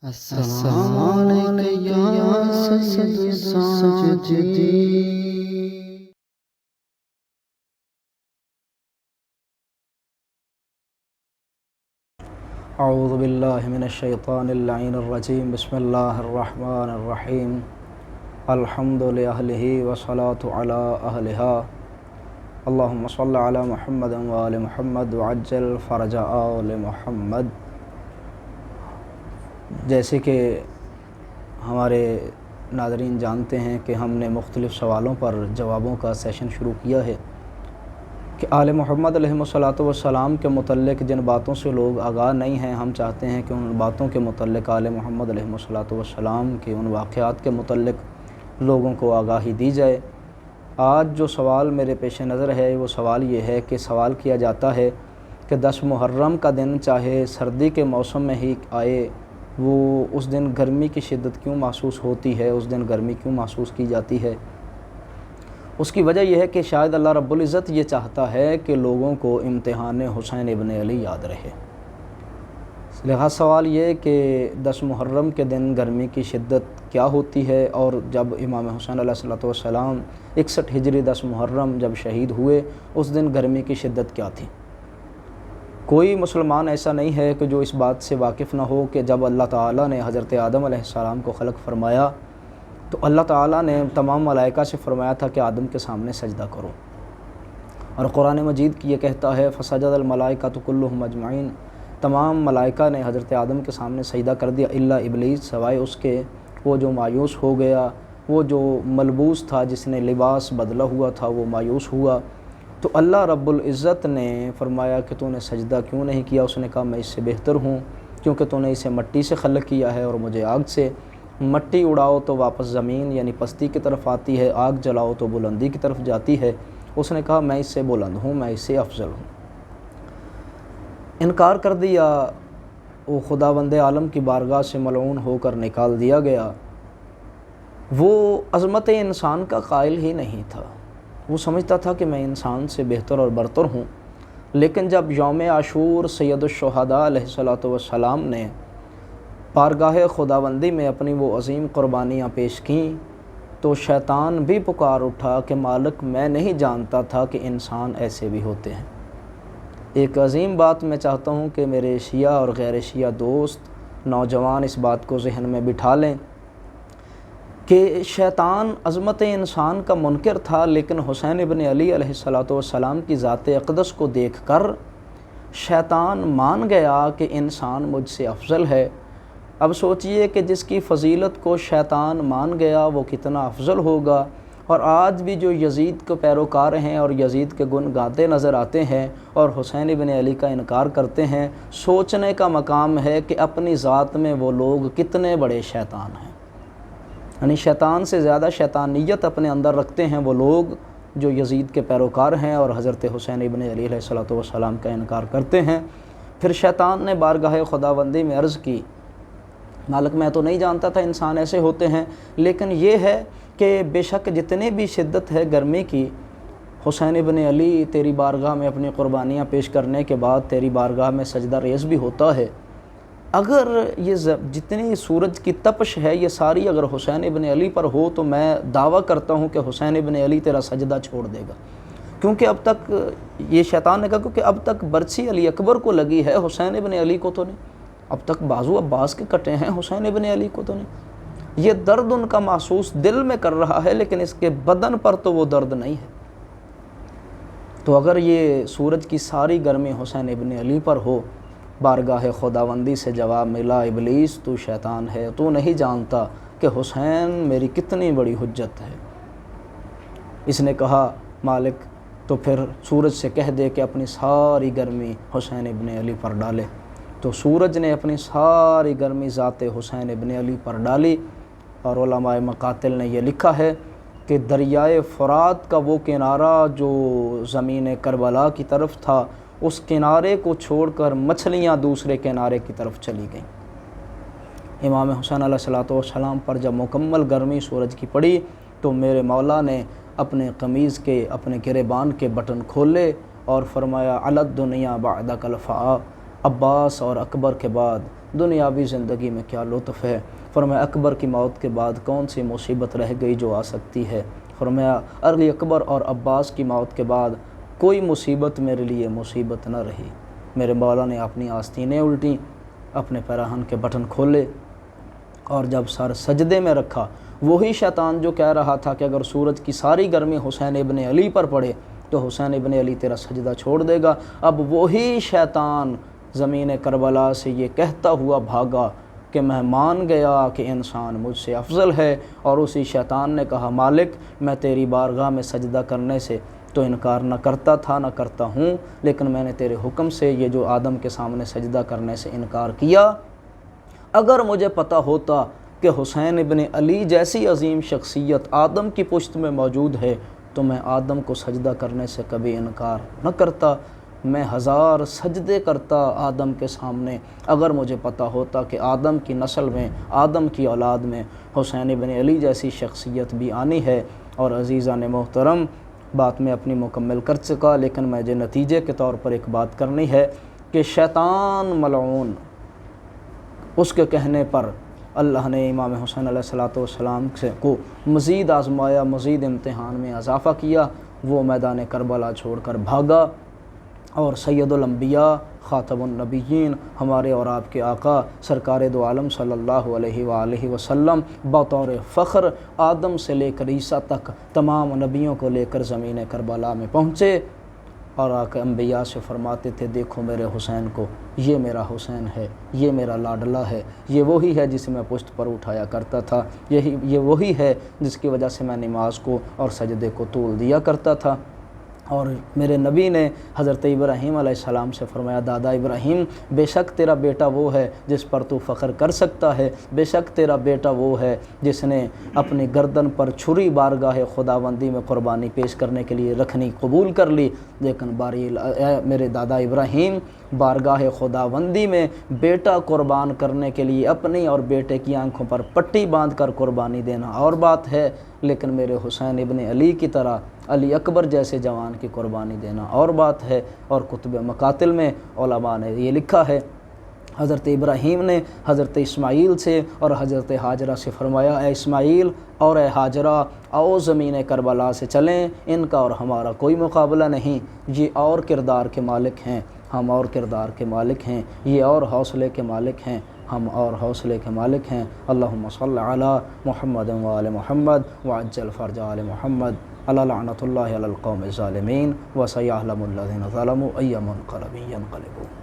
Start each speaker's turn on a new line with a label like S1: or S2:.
S1: السلام علیک یا سید الساجدین۔
S2: اعوذ باللہ من الشیطان اللعین الرجیم، بسم اللہ الرحمن الرحیم، الحمد لأہلہ والصلاة علی اہلہا، اللہم صل علی محمد وآل محمد وعجل فرج آل محمد۔ جیسے کہ ہمارے ناظرین جانتے ہیں کہ ہم نے مختلف سوالوں پر جوابوں کا سیشن شروع کیا ہے کہ آل محمد علیہ السلام کے متعلق جن باتوں سے لوگ آگاہ نہیں ہیں، ہم چاہتے ہیں کہ ان باتوں کے متعلق آل محمد علیہ السلام کے ان واقعات کے متعلق لوگوں کو آگاہی دی جائے۔ آج جو سوال میرے پیش نظر ہے وہ سوال یہ ہے کہ سوال کیا جاتا ہے کہ 10 محرم کا دن چاہے سردی کے موسم میں ہی آئے، وہ اس دن گرمی کی شدت کیوں محسوس ہوتی ہے، اس دن گرمی کیوں محسوس کی جاتی ہے؟ اس کی وجہ یہ ہے کہ شاید اللہ رب العزت یہ چاہتا ہے کہ لوگوں کو امتحان حسین ابن علی یاد رہے۔ لہذا سوال یہ کہ 10 محرم کے دن گرمی کی شدت کیا ہوتی ہے، اور جب امام حسین علیہ السلام 61 ہجری 10 محرم جب شہید ہوئے اس دن گرمی کی شدت کیا تھی؟ کوئی مسلمان ایسا نہیں ہے کہ جو اس بات سے واقف نہ ہو کہ جب اللہ تعالیٰ نے حضرت آدم علیہ السلام کو خلق فرمایا تو اللہ تعالیٰ نے تمام ملائکہ سے فرمایا تھا کہ آدم کے سامنے سجدہ کرو، اور قرآن مجید کی یہ کہتا ہے فسجد الملائکۃ کلھم اجمعین، تمام ملائکہ نے حضرت آدم کے سامنے سجدہ کر دیا الا ابلیس، سوائے اس کے وہ جو مایوس ہو گیا، وہ جو ملبوس تھا، جس نے لباس بدلا ہوا تھا، وہ مایوس ہوا۔ تو اللہ رب العزت نے فرمایا کہ تو نے سجدہ کیوں نہیں کیا؟ اس نے کہا میں اس سے بہتر ہوں، کیونکہ تو نے اسے مٹی سے خلق کیا ہے اور مجھے آگ سے۔ مٹی اڑاؤ تو واپس زمین یعنی پستی کی طرف آتی ہے، آگ جلاؤ تو بلندی کی طرف جاتی ہے۔ اس نے کہا میں اس سے بلند ہوں، میں اس سے افضل ہوں۔ انکار کر دیا، وہ خداوند عالم کی بارگاہ سے ملعون ہو کر نکال دیا گیا۔ وہ عظمت انسان کا قائل ہی نہیں تھا، وہ سمجھتا تھا کہ میں انسان سے بہتر اور برتر ہوں۔ لیکن جب یوم عاشور سید الشہداء علیہ السلام نے بارگاہ خداوندی میں اپنی وہ عظیم قربانیاں پیش کیں تو شیطان بھی پکار اٹھا کہ مالک میں نہیں جانتا تھا کہ انسان ایسے بھی ہوتے ہیں۔ ایک عظیم بات میں چاہتا ہوں کہ میرے شیعہ اور غیر شیعہ دوست نوجوان اس بات کو ذہن میں بٹھا لیں کہ شیطان عظمت انسان کا منکر تھا، لیکن حسین ابن علی علیہ السلام کی ذات اقدس کو دیکھ کر شیطان مان گیا کہ انسان مجھ سے افضل ہے۔ اب سوچئے کہ جس کی فضیلت کو شیطان مان گیا وہ کتنا افضل ہوگا۔ اور آج بھی جو یزید کے پیروکار ہیں اور یزید کے گن گاتے نظر آتے ہیں اور حسین ابن علی کا انکار کرتے ہیں، سوچنے کا مقام ہے کہ اپنی ذات میں وہ لوگ کتنے بڑے شیطان ہیں۔ یعنی شیطان سے زیادہ شیطانیت اپنے اندر رکھتے ہیں وہ لوگ جو یزید کے پیروکار ہیں اور حضرت حسین ابن علی علیہ السلام کا انکار کرتے ہیں۔ پھر شیطان نے بارگاہ خداوندی میں عرض کی مالک میں تو نہیں جانتا تھا انسان ایسے ہوتے ہیں، لیکن یہ ہے کہ بے شک جتنی بھی شدت ہے گرمی کی، حسین ابن علی تیری بارگاہ میں اپنی قربانیاں پیش کرنے کے بعد تیری بارگاہ میں سجدہ ریز بھی ہوتا ہے۔ اگر یہ جتنی سورج کی تپش ہے یہ ساری اگر حسین ابن علی پر ہو تو میں دعویٰ کرتا ہوں کہ حسین ابن علی تیرا سجدہ چھوڑ دے گا، کیونکہ اب تک یہ شیطان نے کہا کیونکہ اب تک برچھی علی اکبر کو لگی ہے، حسین ابن علی کو تو نہیں، اب تک بازو عباس کے کٹے ہیں، حسین ابن علی کو تو نہیں۔ یہ درد ان کا محسوس دل میں کر رہا ہے لیکن اس کے بدن پر تو وہ درد نہیں ہے۔ تو اگر یہ سورج کی ساری گرمی حسین ابن علی پر ہو، بارگاہ خداوندی سے جواب ملا ابلیس تو شیطان ہے، تو نہیں جانتا کہ حسین میری کتنی بڑی حجت ہے۔ اس نے کہا مالک تو پھر سورج سے کہہ دے کہ اپنی ساری گرمی حسین ابن علی پر ڈالے۔ تو سورج نے اپنی ساری گرمی ذات حسین ابن علی پر ڈالی، اور علماء مقاتل نے یہ لکھا ہے کہ دریائے فرات کا وہ کنارہ جو زمین کربلا کی طرف تھا، اس کنارے کو چھوڑ کر مچھلیاں دوسرے کنارے کی طرف چلی گئیں۔ امام حسین علیہ السلام پر جب مکمل گرمی سورج کی پڑی تو میرے مولا نے اپنے قمیض کے اپنے گریبان کے بٹن کھولے اور فرمایا علی الدنیا بعدک الفاء، عباس اور اکبر کے بعد دنیاوی زندگی میں کیا لطف ہے۔ فرمایا اکبر کی موت کے بعد کون سی مصیبت رہ گئی جو آ سکتی ہے۔ فرمایا علی اکبر اور عباس کی موت کے بعد کوئی مصیبت میرے لیے مصیبت نہ رہی۔ میرے مولا نے اپنی آستینیں الٹیں، اپنے پیراہن کے بٹن کھولے اور جب سر سجدے میں رکھا، وہی شیطان جو کہہ رہا تھا کہ اگر سورج کی ساری گرمی حسین ابن علی پر پڑے تو حسین ابن علی تیرا سجدہ چھوڑ دے گا، اب وہی شیطان زمین کربلا سے یہ کہتا ہوا بھاگا کہ میں مان گیا کہ انسان مجھ سے افضل ہے، اور اسی شیطان نے کہا مالک میں تیری بارگاہ میں سجدہ کرنے سے تو انکار نہ کرتا تھا نہ کرتا ہوں، لیکن میں نے تیرے حکم سے یہ جو آدم کے سامنے سجدہ کرنے سے انکار کیا، اگر مجھے پتہ ہوتا کہ حسین ابن علی جیسی عظیم شخصیت آدم کی پشت میں موجود ہے تو میں آدم کو سجدہ کرنے سے کبھی انکار نہ کرتا، میں 1000 سجدے کرتا آدم کے سامنے اگر مجھے پتہ ہوتا کہ آدم کی نسل میں، آدم کی اولاد میں حسین ابن علی جیسی شخصیت بھی آنی ہے۔ اور عزیزان محترم، بات میں اپنی مکمل کر چکا، لیکن مجھے نتیجے کے طور پر ایک بات کرنی ہے کہ شیطان ملعون، اس کے کہنے پر اللہ نے امام حسین علیہ السلام کو مزید آزمایا، مزید امتحان میں اضافہ کیا۔ وہ میدان کربلا چھوڑ کر بھاگا اور سید الانبیاء خاتم النبیین ہمارے اور آپ کے آقا سرکار دو عالم صلی اللہ علیہ وآلہ وسلم بطور فخر آدم سے لے کر عیسیٰ تک تمام نبیوں کو لے کر زمین کربلا میں پہنچے اور آقا انبیاء سے فرماتے تھے دیکھو میرے حسین کو، یہ میرا حسین ہے، یہ میرا لاڈلا ہے، یہ وہی ہے جسے میں پشت پر اٹھایا کرتا تھا، یہ وہی ہے جس کی وجہ سے میں نماز کو اور سجدے کو طول دیا کرتا تھا۔ اور میرے نبی نے حضرت ابراہیم علیہ السلام سے فرمایا دادا ابراہیم بے شک تیرا بیٹا وہ ہے جس پر تو فخر کر سکتا ہے، بے شک تیرا بیٹا وہ ہے جس نے اپنی گردن پر چھری بارگاہ خداوندی میں قربانی پیش کرنے کے لیے رکھنی قبول کر لی، لیکن میرے دادا ابراہیم بارگاہ خداوندی میں بیٹا قربان کرنے کے لیے اپنی اور بیٹے کی آنکھوں پر پٹی باندھ کر قربانی دینا اور بات ہے، لیکن میرے حسین ابن علی کی طرح علی اکبر جیسے جوان کی قربانی دینا اور بات ہے۔ اور کتب مقاتل میں علماء نے یہ لکھا ہے، حضرت ابراہیم نے حضرت اسماعیل سے اور حضرت ہاجرہ سے فرمایا اے اسماعیل اور اے ہاجرہ آؤ زمین کربلا سے چلیں، ان کا اور ہمارا کوئی مقابلہ نہیں، یہ اور کردار کے مالک ہیں، ہم اور کردار کے مالک ہیں، یہ اور حوصلے کے مالک ہیں، ہم اور حوصلے کے مالک ہیں۔ اللہم صل علی محمد وآل محمد وعجل فرج آل محمد، الا لعنت اللہ علی القوم الظالمین وسیعلم الذین ظلموا ای منقلب ینقلبون۔